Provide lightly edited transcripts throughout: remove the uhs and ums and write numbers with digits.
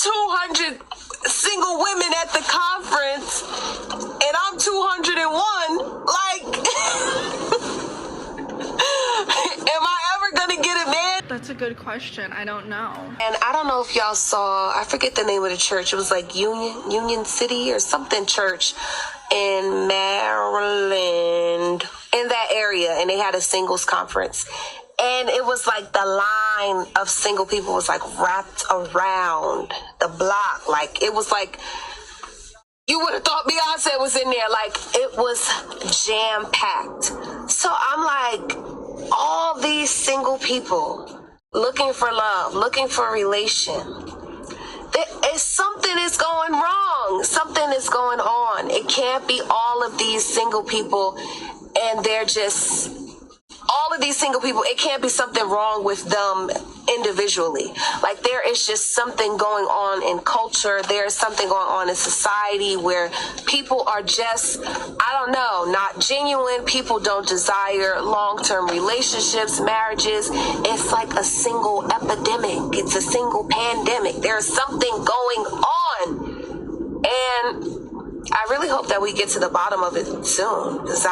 200 single women at the conference and I'm 201, like, am I ever gonna get a man? That's a good question. I don't know. And I don't know if y'all saw, I forget the name of the church. It was like Union City or something church in Maryland, in that area. And they had a singles conference. And it was like the line of single people was like wrapped around the block. Like, it was like, you would have thought Beyonce was in there. Like, it was jam-packed. So I'm like, all these single people looking for love, looking for a relation. Something is going wrong. Something is going on. It can't be all of these single people and they're just... all of these single people, it can't be something wrong with them individually. Like, there is just something going on in culture. There's something going on in society where people are just, I don't know, not genuine. People don't desire long-term relationships, marriages. It's like a single epidemic. It's a single pandemic. There's something going on. And I really hope that we get to the bottom of it soon, because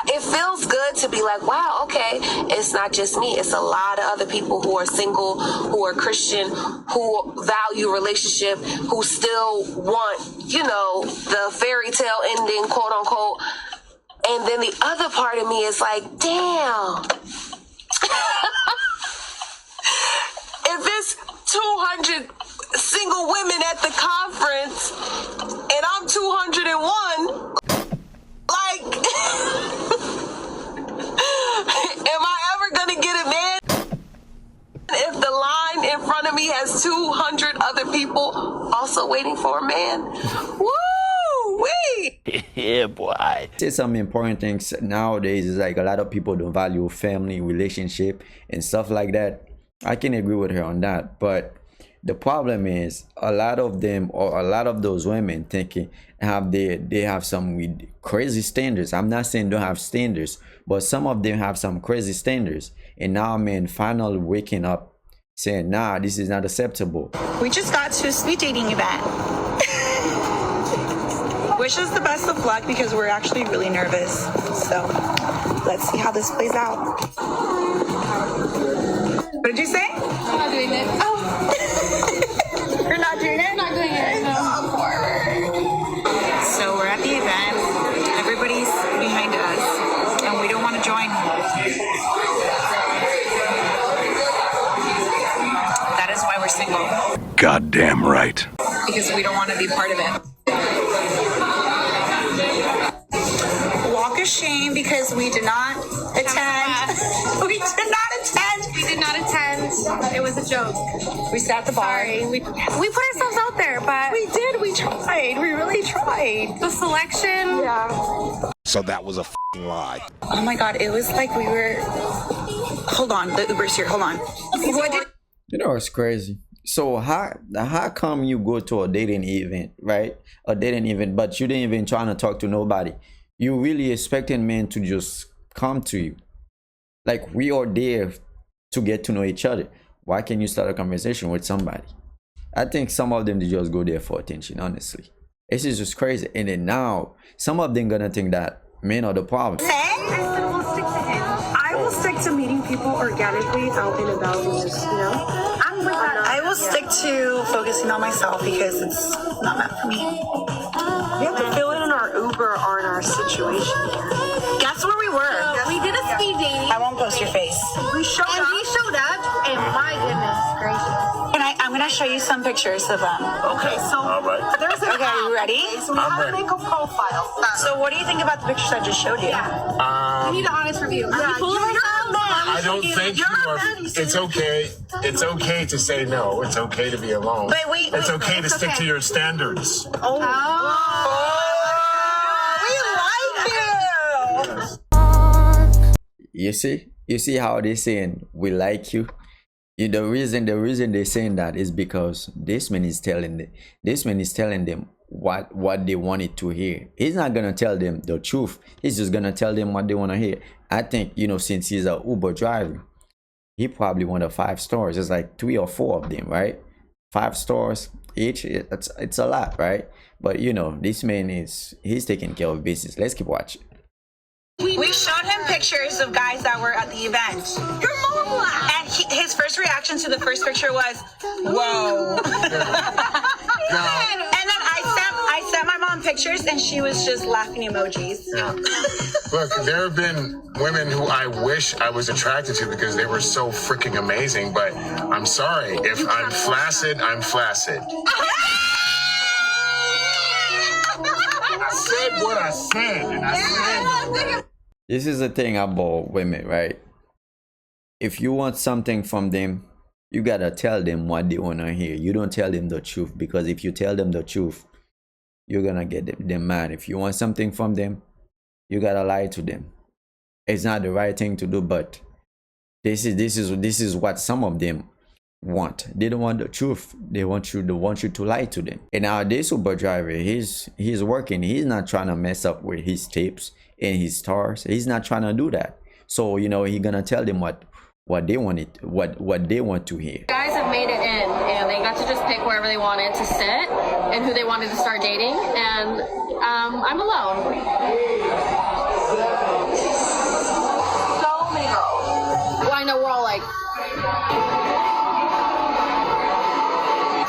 it feels good to be like, wow, okay, it's not just me. It's a lot of other people who are single, who are Christian, who value relationship, who still want, you know, the fairy tale ending, quote unquote. And then the other part of me is like, damn. If it's 200 single women at the conference and I'm 201, like, am I ever gonna get a man if the line in front of me has 200 other people also waiting for a man? Woo-wee! Yeah, boy. Say some important things nowadays is like a lot of people don't value family, relationship, and stuff like that. I can agree with her on that, but the problem is a lot of them, or a lot of those women, thinking they have some crazy standards. I'm not saying don't have standards, but some of them have some crazy standards. And now men finally waking up saying, nah, this is not acceptable. We just got to a speed dating event. Wish us the best of luck because we're actually really nervous. So let's see how this plays out. What did you say? I'm not doing it. Oh. You're not doing it? I'm not doing it. No. So we're at the event. Everybody's behind us, and we don't want to join. That is why we're single. Goddamn right. Because we don't want to be part of it. Walk of shame because we did not attend. We did not attend. We did not attend. It was a joke. We sat at the bar. Sorry. We put ourselves out there, but We did. We tried. We really tried. the selection. Yeah. So that was a f***ing lie. Oh my God. It was like we were. Hold on. The Uber's here. Hold on. What did? You know, it's crazy. So how come you go to a dating event, right? A dating event, but you didn't even trying to talk to nobody. You really expecting men to just come to you. Like, we are there to get to know each other. Why can't you start a conversation with somebody? I think some of them, they just go there for attention, honestly. This is just crazy. And then now, some of them gonna think that men are the problem. I will stick to meeting people organically out and about and just, you know. I will stick to focusing on myself because it's not meant for me. We have to fill in our Uber on our situation here. Guess where we were? We did a speed dating. I won't post your face. We showed And up. we showed up, and my goodness gracious. I'm gonna show you some pictures of them. Okay, so All right. there's an Okay, app. you ready? So we I'm have to ready. make a profile. So what do you think about the pictures I just showed you? We need an honest review. Are we Yeah, full of you're a ourselves? man. I don't think you You're a are. man, so It's you're- okay. It's okay to say no. It's okay to be alone. Wait, It's okay to it's stick okay. to your standards. Oh. We like you. You see how they saying we like you. The reason they're saying that is because this man is telling them what they wanted to hear. He's not gonna tell them the truth. He's just gonna tell them what they want to hear. I think, you know, since he's a Uber driver, he probably wanted 5 stars. It's like 3 or 4 of them, right? 5 stars each. It's a lot, right? But you know, this man he's taking care of business. Let's keep watching. We showed him pictures of guys that were at the event. Your mom! And his first reaction to the first picture was, whoa. And then I sent my mom pictures and she was just laughing emojis. Yeah. Look, there have been women who I wish I was attracted to because they were so freaking amazing, but I'm sorry. If I'm flaccid, I'm flaccid. I said what I said, and I said. This is the thing about women, right? If you want something from them, you gotta tell them what they wanna hear. You don't tell them the truth, because if you tell them the truth, you're gonna get them mad. If you want something from them, you gotta lie to them. It's not the right thing to do, but this is what some of them want. They don't want the truth. They want you to lie to them. And now this Uber driver, he's working. He's not trying to mess up with his tapes and his stars. He's not trying to do that. So you know, he's gonna tell them what they want to hear. Guys have made it in, and they got to just pick wherever they wanted to sit and who they wanted to start dating. And I'm alone. So many girls. Well, I know we're all like.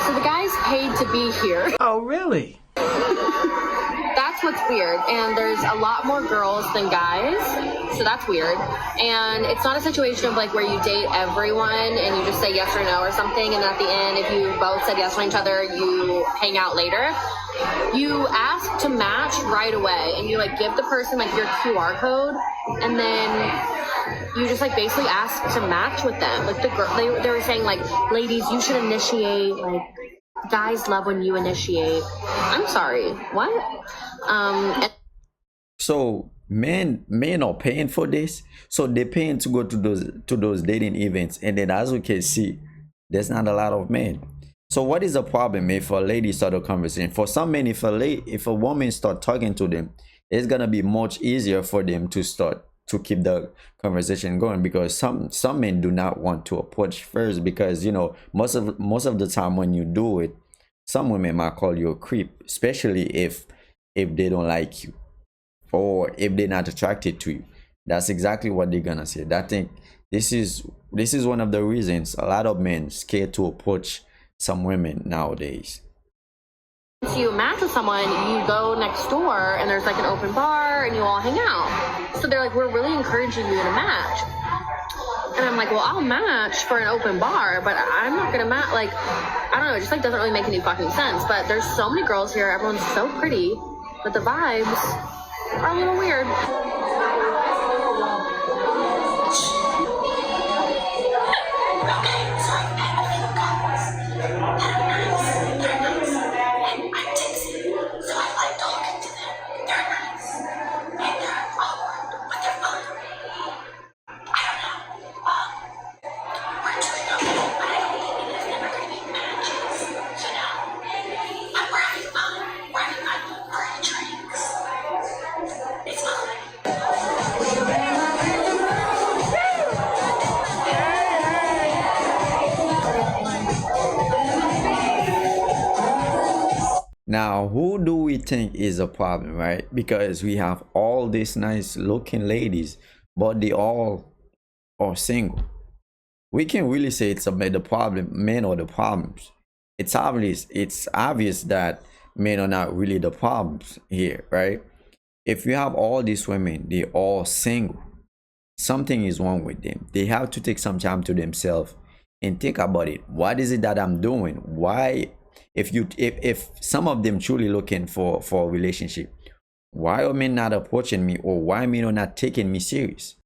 So the guys paid to be here. Oh, really? That's what's weird. And there's a lot more girls than guys, so that's weird. And it's not a situation of like where you date everyone and you just say yes or no or something, and at the end, if you both said yes to each other, you hang out later. You ask to match right away, and you like give the person like your QR code, and then you just like basically ask to match with them. Like the girl, they were saying like, ladies, you should initiate. Like guys love when you initiate. I'm sorry, what? So men are paying for this, so they're paying to go to those dating events, and then as we can see, there's not a lot of men. So what is the problem if a lady start a conversation? For some men, if a woman start talking to them, it's gonna be much easier for them to keep the conversation going, because some men do not want to approach first, because you know, most of the time when you do it, some women might call you a creep, especially if they don't like you or if they're not attracted to you. That's exactly what they're gonna say. I think this is one of the reasons a lot of men scared to approach some women nowadays. Once you match with someone, you go next door and there's like an open bar and you all hang out. So they're like, we're really encouraging you to match. And I'm like, well, I'll match for an open bar, but I'm not gonna match. Like, I don't know, it just like doesn't really make any fucking sense. But there's so many girls here, everyone's so pretty, but the vibes are a little weird. Now, who do we think is a problem, right? Because we have all these nice looking ladies, but they all are single. We can really say it's about the problem, men are the problems. It's obvious that men are not really the problems here, right? If you have all these women, they all single, something is wrong with them. They have to take some time to themselves and think about it. What is it that I'm doing? Why? If some of them truly looking for a relationship, why are men not approaching me, or why men are not taking me serious?